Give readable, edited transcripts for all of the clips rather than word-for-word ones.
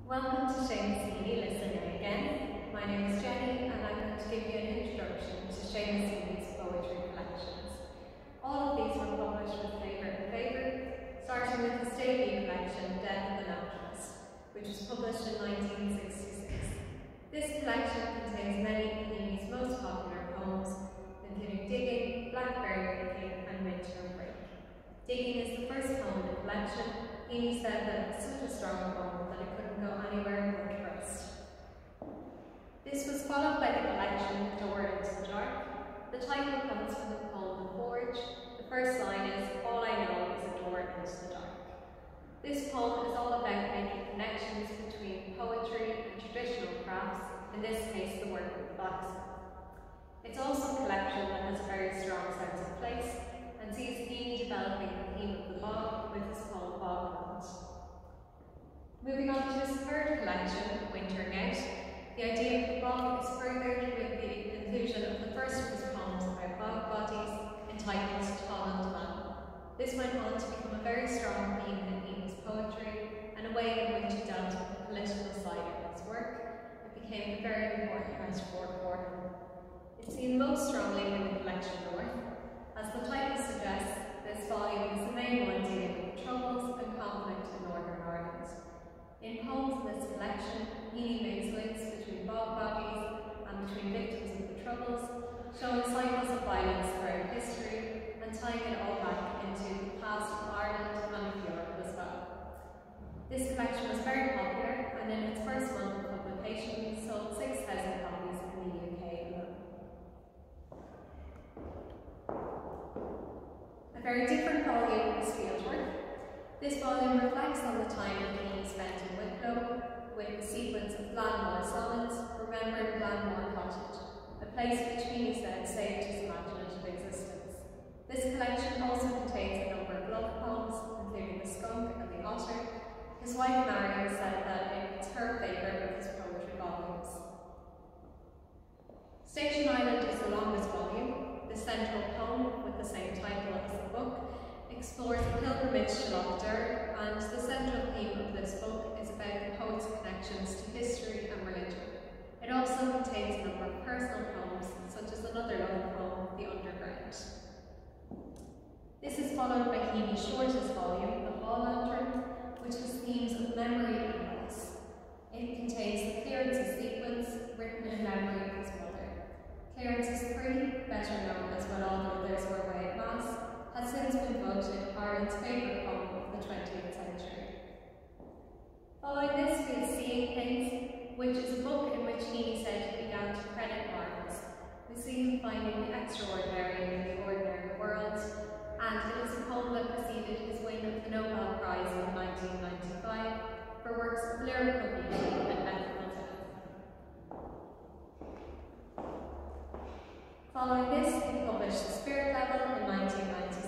Welcome to Seamus Heaney Listen Now Again. My name is Jenny and I'm going to give you an introduction to Seamus Heaney's poetry collections. All of these were published with Favourite and Favourite, starting with his debut collection, Death of the Naturalist, which was published in 1966. This collection contains many of Heaney's most popular poems, including Digging, Blackberry Picking and Winter Break. Digging is the first poem in the collection. Heaney said that it was such a strong poem that it couldn't go anywhere but first. This was followed by the collection Door into the Dark. The title comes from the poem The Forge. The first line is, "All I know is a door into the dark." This poem is all about making connections between poetry and traditional crafts, in this case the work of the blacksmith. It's also a collection that has a very strong sense of place and sees Heaney developing the theme of the bog with his poem Bogland. Moving on to his third collection, Wintering Out, the idea of the bog is furthered with the inclusion of the first of his poems about bog bodies, entitled Tolland Man. This went on to become a very strong theme in Heaney's poetry and a way in which he dealt with the political side of his work. It became a very important metaphor for him. It's seen most strongly in the collection North. As the title suggests, this volume is the main one dealing with troubles and conflict in Northern Ireland. In poems in this collection, Heaney makes links between bog bodies and between victims of the Troubles, showing cycles of violence throughout history and tying it all back into the past of Ireland and of Europe as well. This collection was very popular and in its first month of publication sold 6,000 copies in the UK alone. A very different volume is Fieldwork. This volume reflects on the time that Heaney spent in Wicklow, with a sequence of Glanmore sonnets remembering Glanmore Cottage, a place which Heaney said saved his imaginative existence. This collection also contains a number of love poems, including The Skunk and The Otter. His wife Marion said that it's her favourite of his poetry volumes. Station Island is the longest volume. The central poem, with the same title as the book, explores a pilgrimage to Loch Derg, and the central theme of this book is about the poet's connections to history and religion. It also contains a number of personal poems, such as another love poem, The Underground. This is followed by Heaney's shortest volume, The Hall Lantern, which has themes of memory and loss. It contains the Clearance's sequence, written in memory of his mother. Clearance's 3, better known as When All the Others Were Away at Mass, has since been voted Ireland's favourite poem of the 20th century. Following this, we have Seeing Things, which is a book in which Heaney said he began to credit marvels. We see him finding the extraordinary in the ordinary world, and it is a poem that preceded his win of the Nobel Prize in 1995 for works of lyrical beauty and ethical depth. Following this, he published The Spirit Level in 1996.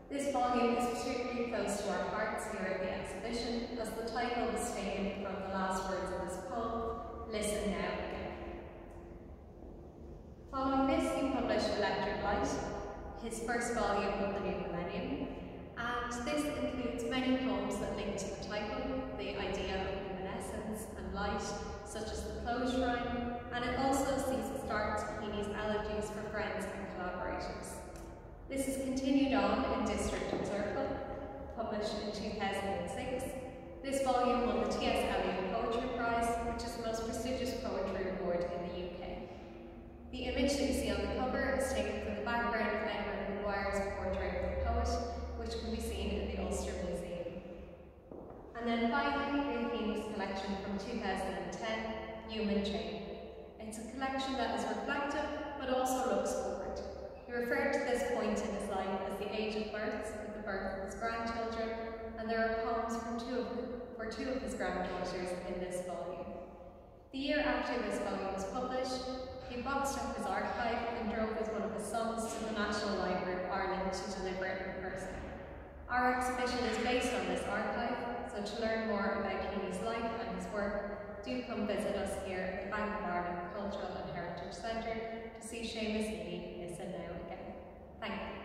This volume is particularly close to our hearts here at the exhibition, as the title was taken from the last words of his poem, Listen Now Again. Following this, he published Electric Light, his first volume of the new millennium, and this includes many poems that link to the title, the idea of luminescence and light, such as the closed rhyme, and it also sees the start to Heaney's elegies for friends and collaborators. This is continued on in District and Circle, published in 2006. This volume won the T.S. Eliot Poetry Prize, which is the most prestigious poetry award in the UK. The image that you see on the cover is taken from the background of Edward Maguire's portrait of the poet, which can be seen in the Ulster Museum. And then finally, we have Heaney's collection from 2010, Human Chain. It's a collection that is reflective, but also looks forward. He referred to this point in his life as the age of births, with the birth of his grandchildren, and there are poems for two of his granddaughters in this volume. The year after this volume was published, he boxed up his archive and drove with one of his sons to the National Library of Ireland to deliver it in person. Our exhibition is based on this archive, so to learn more about Heaney's life and his work, do come visit us here at the Bank of Ireland Cultural and Heritage Centre to see Seamus Heaney Listen Now Again. Thank you.